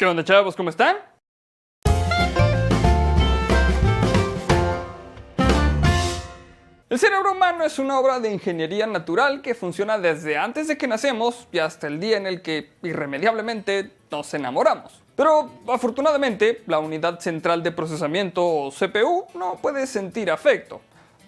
¿Qué onda, chavos? ¿Cómo están? El cerebro humano es una obra de ingeniería natural que funciona desde antes de que nacemos y hasta el día en el que irremediablemente nos enamoramos. Pero afortunadamente, la unidad central de procesamiento o CPU no puede sentir afecto,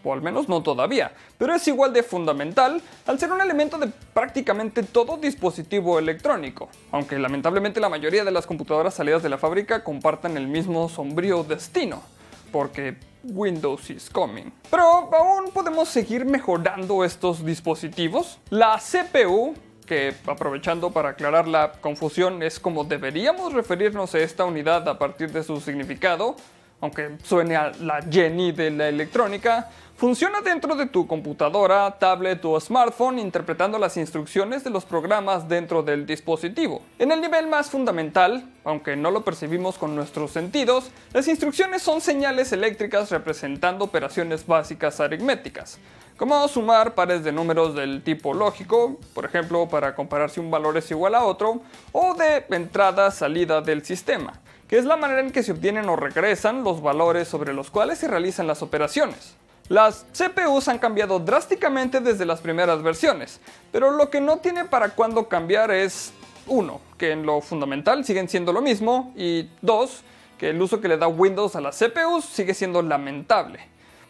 o al menos no todavía, pero es igual de fundamental al ser un elemento de prácticamente todo dispositivo electrónico, aunque lamentablemente la mayoría de las computadoras salidas de la fábrica compartan el mismo sombrío destino, porque Windows is coming. Pero aún podemos seguir mejorando estos dispositivos. La CPU, que aprovechando para aclarar la confusión es como deberíamos referirnos a esta unidad a partir de su significado, aunque suene a la Jenny de la electrónica, funciona dentro de tu computadora, tablet o smartphone interpretando las instrucciones de los programas dentro del dispositivo. En el nivel más fundamental, aunque no lo percibimos con nuestros sentidos, las instrucciones son señales eléctricas representando operaciones básicas aritméticas, como sumar pares de números del tipo lógico, por ejemplo para comparar si un valor es igual a otro, o de entrada-salida del sistema, que es la manera en que se obtienen o regresan los valores sobre los cuales se realizan las operaciones. Las CPUs han cambiado drásticamente desde las primeras versiones, pero lo que no tiene para cuándo cambiar es 1. Que en lo fundamental siguen siendo lo mismo, y 2. Que el uso que le da Windows a las CPUs sigue siendo lamentable,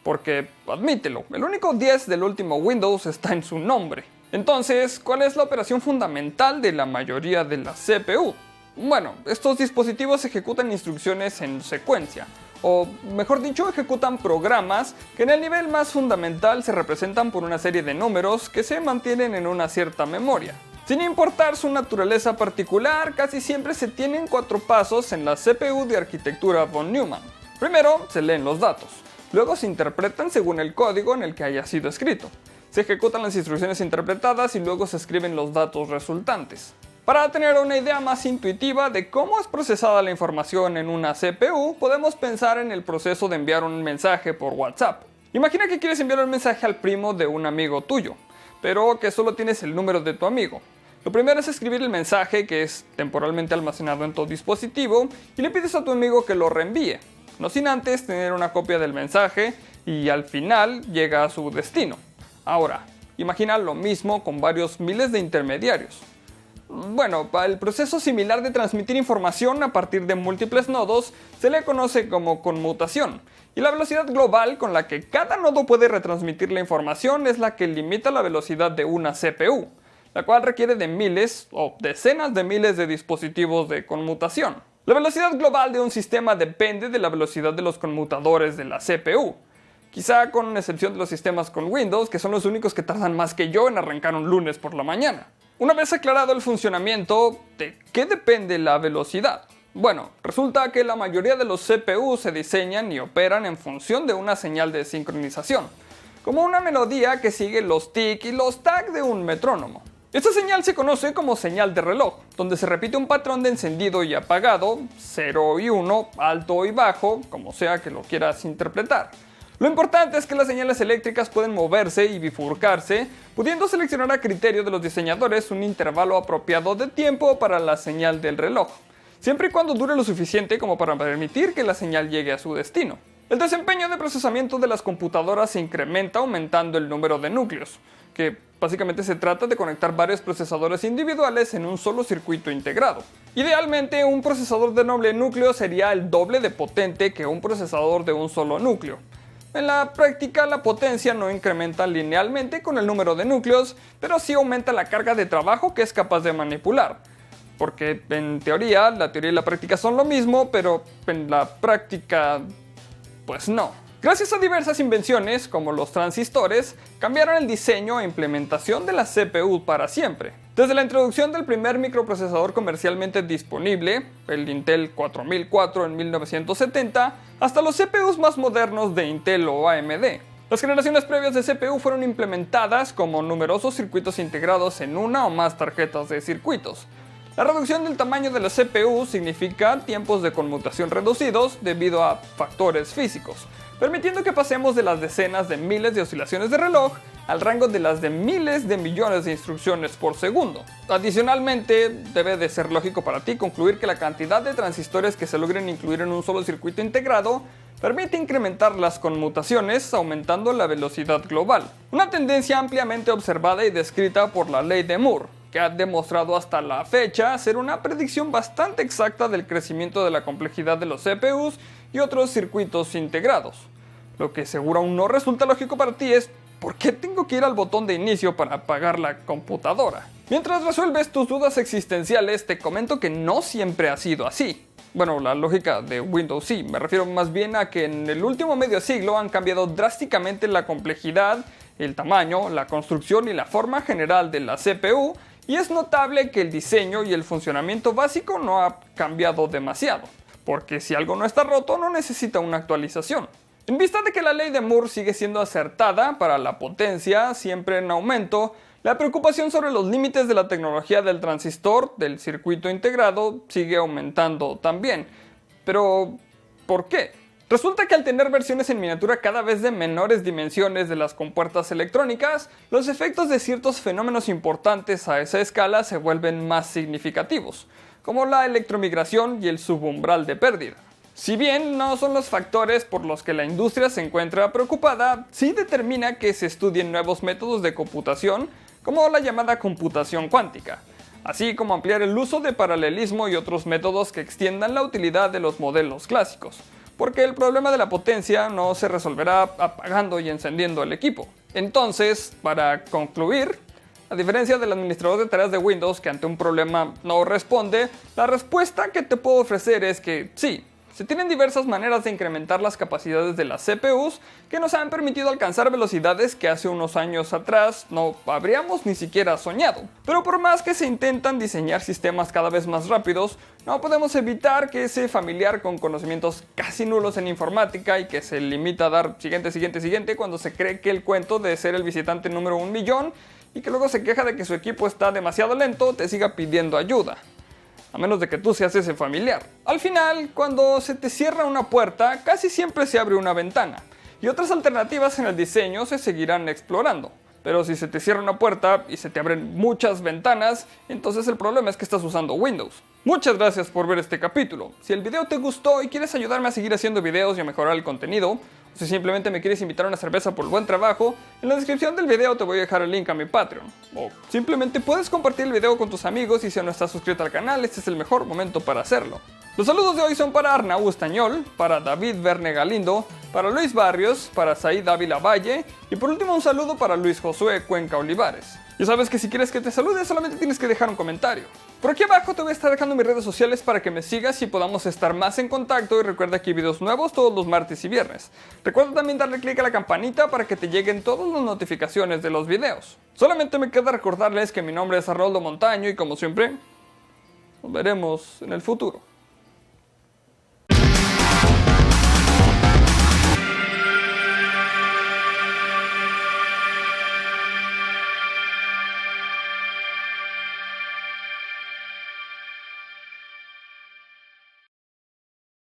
porque, admítelo, el único 10 del último Windows está en su nombre. Entonces, ¿cuál es la operación fundamental de la mayoría de las CPU? Bueno, estos dispositivos ejecutan instrucciones en secuencia, o mejor dicho, ejecutan programas que en el nivel más fundamental se representan por una serie de números que se mantienen en una cierta memoria. Sin importar su naturaleza particular, casi siempre se tienen 4 pasos en la CPU de arquitectura von Neumann. Primero, se leen los datos, luego se interpretan según el código en el que haya sido escrito. Se ejecutan las instrucciones interpretadas y luego se escriben los datos resultantes. Para tener una idea más intuitiva de cómo es procesada la información en una CPU, podemos pensar en el proceso de enviar un mensaje por WhatsApp. Imagina que quieres enviar un mensaje al primo de un amigo tuyo, pero que solo tienes el número de tu amigo. Lo primero es escribir el mensaje, que es temporalmente almacenado en tu dispositivo, y le pides a tu amigo que lo reenvíe, no sin antes tener una copia del mensaje, y al final llega a su destino. Ahora, imagina lo mismo con varios miles de intermediarios. Bueno, el proceso similar de transmitir información a partir de múltiples nodos se le conoce como conmutación, y la velocidad global con la que cada nodo puede retransmitir la información es la que limita la velocidad de una CPU, la cual requiere de miles o decenas de miles de dispositivos de conmutación. La velocidad global de un sistema depende de la velocidad de los conmutadores de la CPU, quizá con excepción de los sistemas con Windows, que son los únicos que tardan más que yo en arrancar un lunes por la mañana. Una vez aclarado el funcionamiento, ¿de qué depende la velocidad? Bueno, resulta que la mayoría de los CPUs se diseñan y operan en función de una señal de sincronización, como una melodía que sigue los tic y los tac de un metrónomo. Esta señal se conoce como señal de reloj, donde se repite un patrón de encendido y apagado, 0 y 1, alto y bajo, como sea que lo quieras interpretar. Lo importante es que las señales eléctricas pueden moverse y bifurcarse, pudiendo seleccionar a criterio de los diseñadores un intervalo apropiado de tiempo para la señal del reloj, siempre y cuando dure lo suficiente como para permitir que la señal llegue a su destino. El desempeño de procesamiento de las computadoras se incrementa aumentando el número de núcleos, que básicamente se trata de conectar varios procesadores individuales en un solo circuito integrado. Idealmente, un procesador de doble núcleo sería el doble de potente que un procesador de un solo núcleo. En la práctica, la potencia no incrementa linealmente con el número de núcleos, pero sí aumenta la carga de trabajo que es capaz de manipular. Porque en teoría, la teoría y la práctica son lo mismo, pero en la práctica, pues no. Gracias a diversas invenciones, como los transistores, cambiaron el diseño e implementación de la CPU para siempre. Desde la introducción del primer microprocesador comercialmente disponible, el Intel 4004 en 1970, hasta los CPUs más modernos de Intel o AMD. Las generaciones previas de CPU fueron implementadas como numerosos circuitos integrados en una o más tarjetas de circuitos. La reducción del tamaño de la CPU significa tiempos de conmutación reducidos debido a factores físicos, permitiendo que pasemos de las decenas de miles de oscilaciones de reloj al rango de las de miles de millones de instrucciones por segundo. Adicionalmente, debe de ser lógico para ti concluir que la cantidad de transistores que se logren incluir en un solo circuito integrado permite incrementar las conmutaciones aumentando la velocidad global. Una tendencia ampliamente observada y descrita por la ley de Moore, que ha demostrado hasta la fecha ser una predicción bastante exacta del crecimiento de la complejidad de los CPUs y otros circuitos integrados. Lo que seguro aún no resulta lógico para ti es ¿por qué tengo que ir al botón de inicio para apagar la computadora? Mientras resuelves tus dudas existenciales, te comento que no siempre ha sido así. Bueno, la lógica de Windows sí, me refiero más bien a que en el último medio siglo han cambiado drásticamente la complejidad, el tamaño, la construcción y la forma general de la CPU, y es notable que el diseño y el funcionamiento básico no ha cambiado demasiado, porque si algo no está roto no necesita una actualización. En vista de que la ley de Moore sigue siendo acertada para la potencia siempre en aumento, la preocupación sobre los límites de la tecnología del transistor, del circuito integrado, sigue aumentando también. Pero, ¿por qué? Resulta que al tener versiones en miniatura cada vez de menores dimensiones de las compuertas electrónicas, los efectos de ciertos fenómenos importantes a esa escala se vuelven más significativos, como la electromigración y el subumbral de pérdida. Si bien no son los factores por los que la industria se encuentra preocupada, sí determina que se estudien nuevos métodos de computación, como la llamada computación cuántica, así como ampliar el uso de paralelismo y otros métodos que extiendan la utilidad de los modelos clásicos, porque el problema de la potencia no se resolverá apagando y encendiendo el equipo. Entonces, para concluir, a diferencia del administrador de tareas de Windows que ante un problema no responde, la respuesta que te puedo ofrecer es que sí, se tienen diversas maneras de incrementar las capacidades de las CPUs que nos han permitido alcanzar velocidades que hace unos años atrás no habríamos ni siquiera soñado. Pero por más que se intentan diseñar sistemas cada vez más rápidos, no podemos evitar que ese familiar con conocimientos casi nulos en informática y que se limita a dar siguiente cuando se cree que el cuento de ser el visitante número 1.000.000 y que luego se queja de que su equipo está demasiado lento, te siga pidiendo ayuda. A menos de que tú seas ese familiar. Al final, cuando se te cierra una puerta, casi siempre se abre una ventana, y otras alternativas en el diseño se seguirán explorando. Pero si se te cierra una puerta y se te abren muchas ventanas, entonces el problema es que estás usando Windows. Muchas gracias por ver este capítulo. Si el video te gustó y quieres ayudarme a seguir haciendo videos y a mejorar el contenido, o si simplemente me quieres invitar a una cerveza por el buen trabajo, en la descripción del video te voy a dejar el link a mi Patreon. O simplemente puedes compartir el video con tus amigos y si aún no estás suscrito al canal, este es el mejor momento para hacerlo. Los saludos de hoy son para Arnau Estañol, para David Verne Galindo, para Luis Barrios, para Said Ávila Valle y por último un saludo para Luis Josué Cuenca Olivares. Ya sabes que si quieres que te salude solamente tienes que dejar un comentario. Por aquí abajo te voy a estar dejando mis redes sociales para que me sigas y podamos estar más en contacto y recuerda que hay videos nuevos todos los martes y viernes. Recuerda también darle click a la campanita para que te lleguen todas las notificaciones de los videos. Solamente me queda recordarles que mi nombre es Arnoldo Montaño y como siempre, nos veremos en el futuro.